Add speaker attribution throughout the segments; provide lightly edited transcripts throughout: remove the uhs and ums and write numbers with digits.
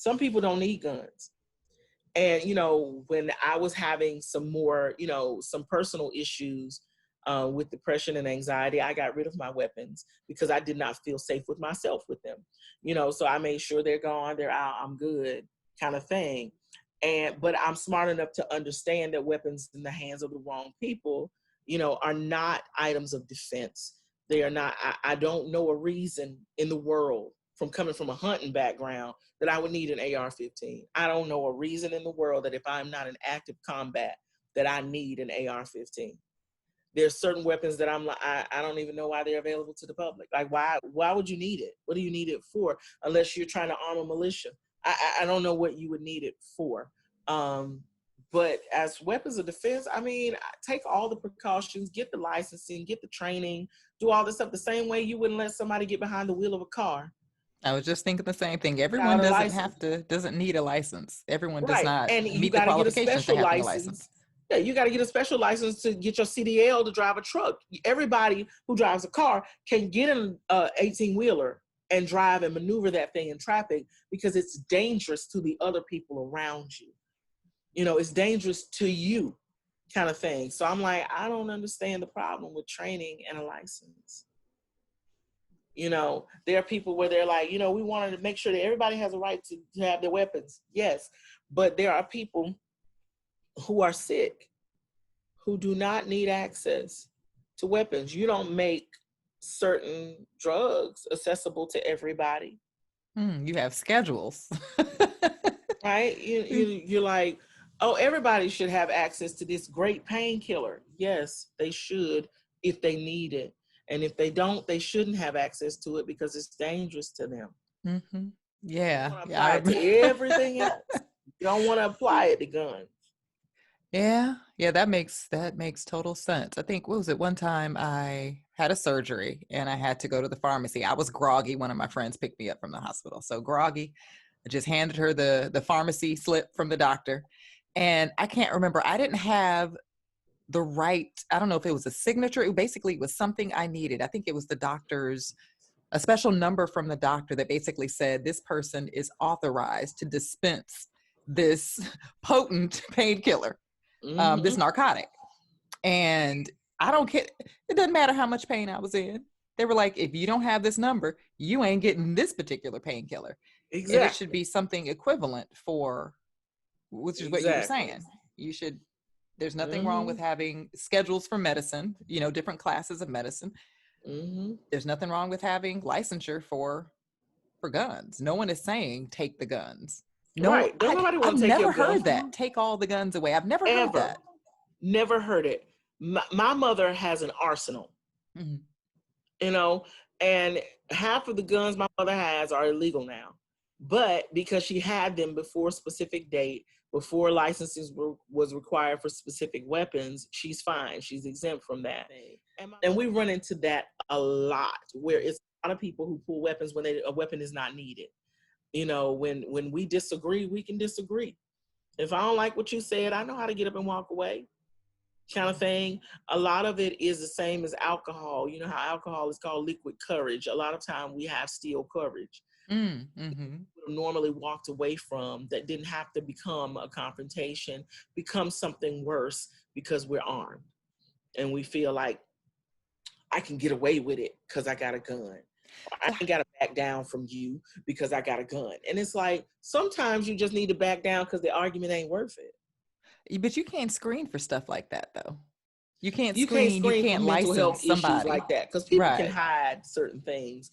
Speaker 1: Some people don't need guns. And, you know, when I was having some more, you know, some personal issues with depression and anxiety, I got rid of my weapons because I did not feel safe with myself with them. You know, so I made sure they're gone, they're out, I'm good, kind of thing. But I'm smart enough to understand that weapons in the hands of the wrong people, you know, are not items of defense. They are not. I don't know a reason in the world, from coming from a hunting background, that I would need an AR-15. I don't know a reason in the world that if I'm not in active combat that I need an AR-15. There's certain weapons that I'm like, I don't even know why they're available to the public. Like, why would you need it? What do you need it for? Unless you're trying to arm a militia. I don't know what you would need it for. But as weapons of defense, I mean, take all the precautions, get the licensing, get the training, do all this stuff the same way you wouldn't let somebody get behind the wheel of a car.
Speaker 2: I was just thinking the same thing. Everyone
Speaker 1: Without a license.
Speaker 2: doesn't need a license. Everyone does
Speaker 1: Right.
Speaker 2: not
Speaker 1: And you
Speaker 2: meet the
Speaker 1: got to get a
Speaker 2: qualifications to
Speaker 1: special
Speaker 2: having a
Speaker 1: license.
Speaker 2: license.
Speaker 1: Yeah, you got to get a special license to get your CDL to drive a truck. Everybody who drives a car can get an 18-wheeler and drive and maneuver that thing in traffic, because it's dangerous to the other people around you. You know, it's dangerous to you, kind of thing. So I'm like, I don't understand the problem with training and a license. You know, there are people where they're like, you know, we wanted to make sure that everybody has a right to have their weapons. Yes, but there are people who are sick, who do not need access to weapons. You don't make certain drugs accessible to everybody.
Speaker 2: You have schedules.
Speaker 1: Right? You're like, oh, everybody should have access to this great painkiller. Yes, they should if they need it. And if they don't, they shouldn't have access to it because it's dangerous to them.
Speaker 2: Mm-hmm. Yeah.
Speaker 1: You want to apply it to everything else. You don't want to apply it to guns.
Speaker 2: Yeah, that makes total sense. I think, what was it? One time I had a surgery and I had to go to the pharmacy. I was groggy. One of my friends picked me up from the hospital. So groggy, I just handed her the pharmacy slip from the doctor. And I can't remember. I didn't have the right, I don't know if it was a signature. It basically was something I needed. I think it was a special number from the doctor that basically said this person is authorized to dispense this potent painkiller. This narcotic. And I don't care. It doesn't matter how much pain I was in. They were like, if you don't have this number, you ain't getting this particular painkiller. Exactly. And it should be something equivalent for, which is what you were saying. You should, there's nothing wrong with having schedules for medicine, you know, different classes of medicine. There's nothing wrong with having licensure for guns. No one is saying take the guns. No,
Speaker 1: right. Don't nobody want to take your guns.
Speaker 2: I've never heard that. Take all the guns away. I've never heard that.
Speaker 1: Never heard it. My mother has an arsenal, you know, and half of the guns my mother has are illegal now. But because she had them before a specific date, before licenses was required for specific weapons, she's fine. She's exempt from that. And we run into that a lot, where it's a lot of people who pull weapons when a weapon is not needed. You know, when we disagree, we can disagree. If I don't like what you said, I know how to get up and walk away, kind of thing. A lot of it is the same as alcohol. You know how alcohol is called liquid courage. A lot of time we have steel courage. Normally walked away from, that didn't have to become a confrontation, becomes something worse because we're armed. And we feel like I can get away with it because I got a gun. I ain't got to back down from you because I got a gun. And it's like, sometimes you just need to back down because the argument ain't worth it.
Speaker 2: But you can't screen for stuff like that, though. You can't
Speaker 1: screen
Speaker 2: you can't
Speaker 1: for mental health
Speaker 2: somebody.
Speaker 1: issues like that, because people can hide certain things.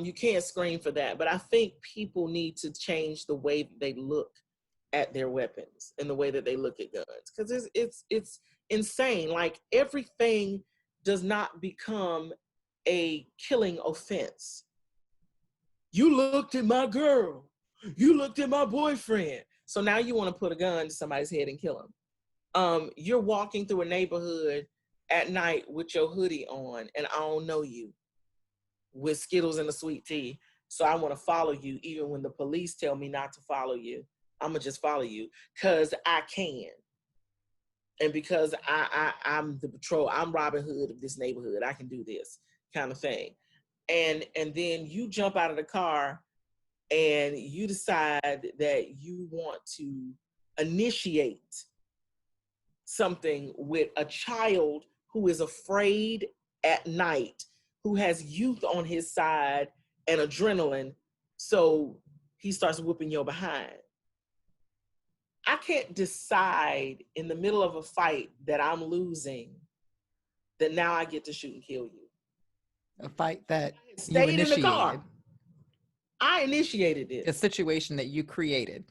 Speaker 1: You can't screen for that. But I think people need to change the way they look at their weapons and the way that they look at guns, because it's insane. Like, everything does not become a killing offense. You looked at my girl. You looked at my boyfriend. So now you want to put a gun to somebody's head and kill them. You're walking through a neighborhood at night with your hoodie on, and I don't know you, with Skittles and a sweet tea. So I want to follow you even when the police tell me not to follow you. I'm going to just follow you because I can. And because I'm the patrol, I'm Robin Hood of this neighborhood. I can do this, kind of thing. And then you jump out of the car and you decide that you want to initiate something with a child who is afraid at night, who has youth on his side and adrenaline, so he starts whooping your behind. I can't decide in the middle of a fight that I'm losing that now I get to shoot and kill you.
Speaker 2: A fight that you
Speaker 1: Stayed in the
Speaker 2: initiated.
Speaker 1: car. I initiated it.
Speaker 2: A situation that you created.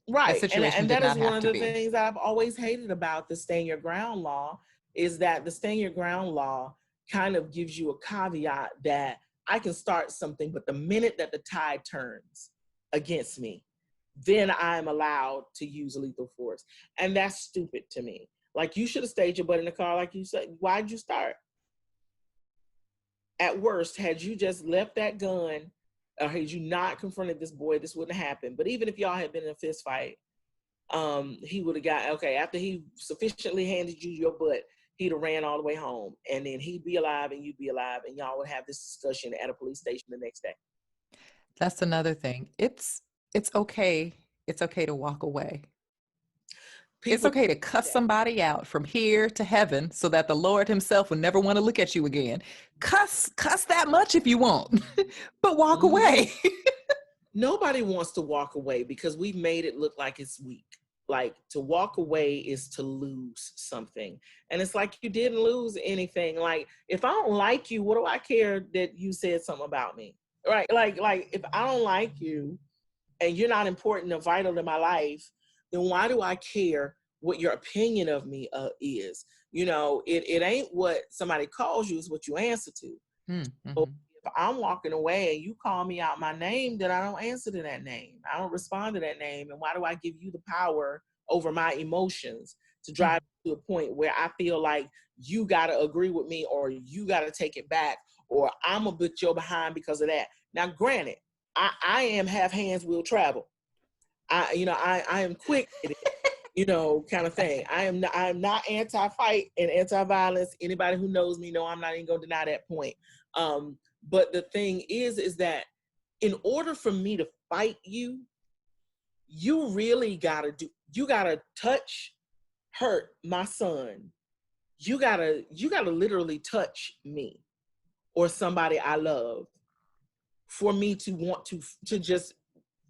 Speaker 1: Right.
Speaker 2: That situation
Speaker 1: and
Speaker 2: did
Speaker 1: that is
Speaker 2: not
Speaker 1: one
Speaker 2: have
Speaker 1: of
Speaker 2: to
Speaker 1: the
Speaker 2: be.
Speaker 1: things I've always hated about the stand your ground law, is that the stand your ground law kind of gives you a caveat that I can start something, but the minute that the tide turns against me, then I'm allowed to use lethal force. And that's stupid to me. Like, you should have stayed your butt in the car, like you said. Why'd you start? At worst, had you just left that gun, or had you not confronted this boy, this wouldn't happen. But even if y'all had been in a fist fight, he would have got, okay, after he sufficiently handed you your butt, he'd have ran all the way home, and then he'd be alive and you'd be alive, and y'all would have this discussion at a police station the next day.
Speaker 2: That's another thing. It's okay. It's okay to walk away. It's okay to cuss somebody out from here to heaven so that the Lord himself will never want to look at you again. Cuss that much if you want, but walk away.
Speaker 1: Nobody wants to walk away because we've made it look like it's weak. Like, to walk away is to lose something. And it's like, you didn't lose anything. Like, if I don't like you, what do I care that you said something about me? Right? Like if I don't like you and you're not important or vital to my life, then why do I care what your opinion of me is? You know, it ain't what somebody calls you, it's what you answer to.
Speaker 2: Mm-hmm.
Speaker 1: So if I'm walking away and you call me out my name, then I don't answer to that name. I don't respond to that name. And why do I give you the power over my emotions to drive to a point where I feel like you got to agree with me, or you got to take it back, or I'm going to put your behind because of that? Now, granted, I am have hands will travel. I am quick at it, kind of thing. I am not anti-fight and anti-violence. Anybody who knows me know I'm not even going to deny that point. But the thing is that in order for me to fight you, you really you gotta touch, hurt my son. You gotta literally touch me or somebody I love for me to want to just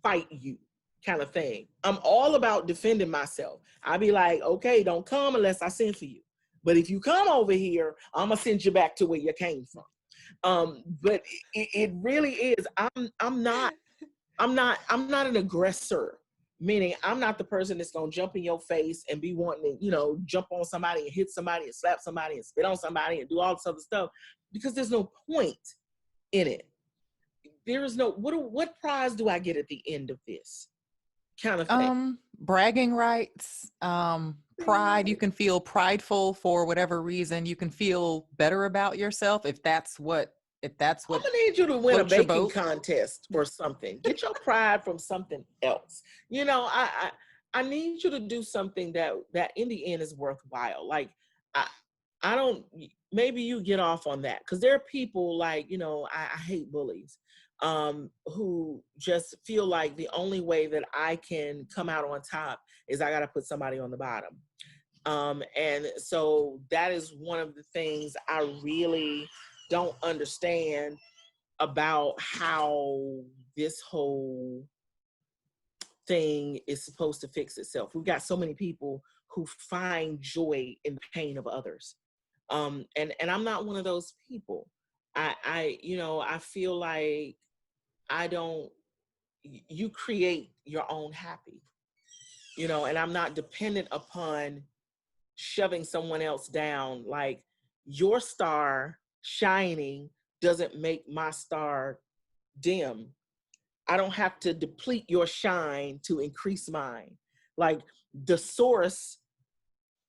Speaker 1: fight you, kind of thing. I'm all about defending myself. I'd be like, okay, don't come unless I send for you. But if you come over here, I'm gonna send you back to where you came from. But it really is. I'm not an aggressor. Meaning, I'm not the person that's gonna jump in your face and be wanting to, jump on somebody and hit somebody and slap somebody and spit on somebody and do all this other stuff, because there's no point in it. There is no, what prize do I get at the end of this kind of thing?
Speaker 2: Bragging rights, pride. You can feel prideful for whatever reason. You can feel better about yourself if that's what. I'm gonna
Speaker 1: need you to win a baking contest or something. Get your pride from something else. I need you to do something that in the end is worthwhile. Like, I don't. Maybe you get off on that, because there are people like I hate bullies, who just feel like the only way that I can come out on top is I got to put somebody on the bottom. And so that is one of the things I really don't understand about how this whole thing is supposed to fix itself. We've got so many people who find joy in the pain of others. And I'm not one of those people. I feel like you create your own happy, and I'm not dependent upon shoving someone else down. Like, your star shining doesn't make my star dim. I don't have to deplete your shine to increase mine. Like, the source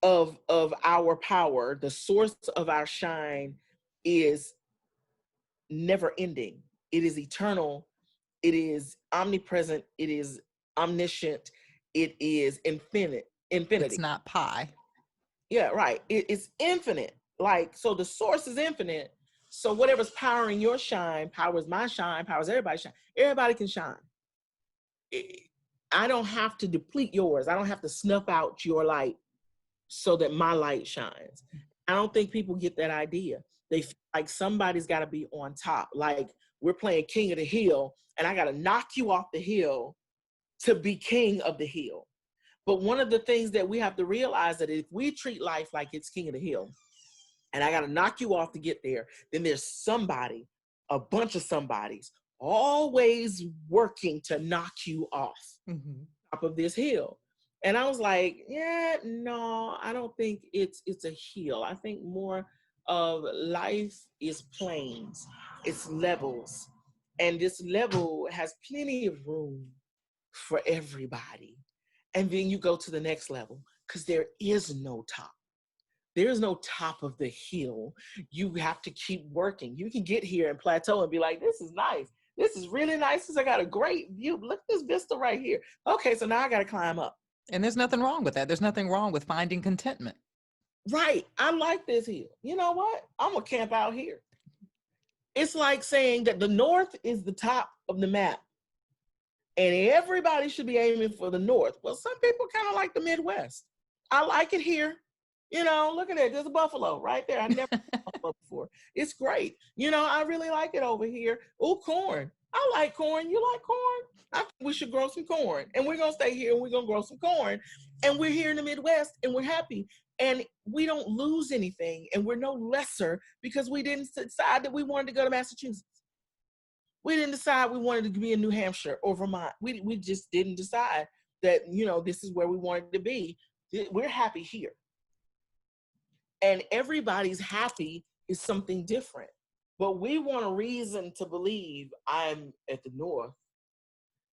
Speaker 1: of our power, the source of our shine is never ending. It is eternal. It is omnipresent. It is omniscient. It is infinity.
Speaker 2: It's not pi.
Speaker 1: Yeah, right. It's infinite. Like, so the source is infinite. So whatever's powering your shine powers my shine, powers everybody's shine. Everybody can shine. I don't have to deplete yours. I don't have to snuff out your light so that my light shines. I don't think people get that idea. They feel like somebody's got to be on top. Like we're playing King of the Hill and I got to knock you off the hill to be king of the hill. But one of the things that we have to realize that if we treat life like it's King of the Hill and I got to knock you off to get there, then there's somebody, a bunch of somebodies always working to knock you off top of this hill. And I was like, yeah, no, I don't think it's a hill. I think more of life is planes, it's levels. And this level has plenty of room for everybody. And then you go to the next level because there is no top. There is no top of the hill. You have to keep working. You can get here and plateau and be like, this is nice. This is really nice. I got a great view. Look at this vista right here. Okay, so now I got to climb up.
Speaker 2: And there's nothing wrong with that. There's nothing wrong with finding contentment.
Speaker 1: Right. I like this hill. You know what? I'm going to camp out here. It's like saying that the north is the top of the map and everybody should be aiming for the north. Well, some people kind of like the Midwest. I like it here. You know, look at that. There's a buffalo right there. I never seen a buffalo before. It's great. You know, I really like it over here. Oh, corn. I like corn. You like corn? I think we should grow some corn. And we're going to stay here and we're going to grow some corn. And we're here in the Midwest and we're happy. And we don't lose anything. And we're no lesser because we didn't decide that we wanted to go to Massachusetts. We didn't decide we wanted to be in New Hampshire or Vermont. We just didn't decide that, you know, this is where we wanted to be. We're happy here. And everybody's happy is something different. But we want a reason to believe I'm at the north.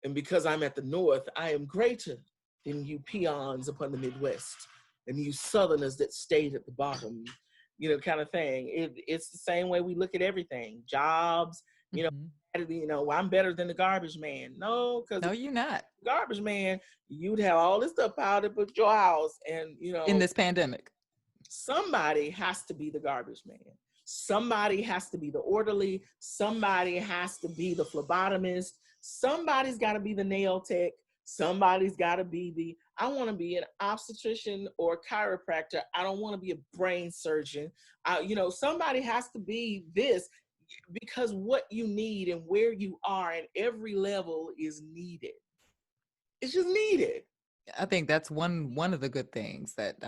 Speaker 1: And because I'm at the north, I am greater than you peons upon the Midwest and you Southerners that stayed at the bottom, you know, kind of thing. It's the same way we look at everything. Jobs, you know, I'm better than the garbage man. No, because
Speaker 2: no, you're not.
Speaker 1: Garbage man, you'd have all this stuff piled up at your house. And, you know,
Speaker 2: in this pandemic,
Speaker 1: somebody has to be the garbage man. Somebody has to be the orderly. Somebody has to be the phlebotomist. Somebody's got to be the nail tech. Somebody's got to be the, I want to be an obstetrician or a chiropractor. I don't want to be a brain surgeon. You know, somebody has to be this because what you need and where you are at every level is needed. It's just needed.
Speaker 2: I think that's one of the good things that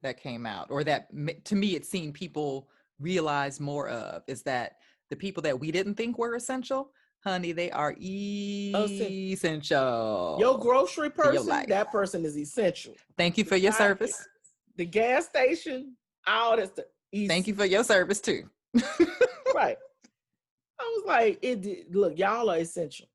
Speaker 2: that came out, or that to me it seemed people realize more of, is that the people that we didn't think were essential, honey, they are essential.
Speaker 1: Your grocery person, that person is essential.
Speaker 2: Thank you for your service.
Speaker 1: The gas station, all that stuff.
Speaker 2: Thank you for your service too.
Speaker 1: Right. I was like, look, y'all are essential.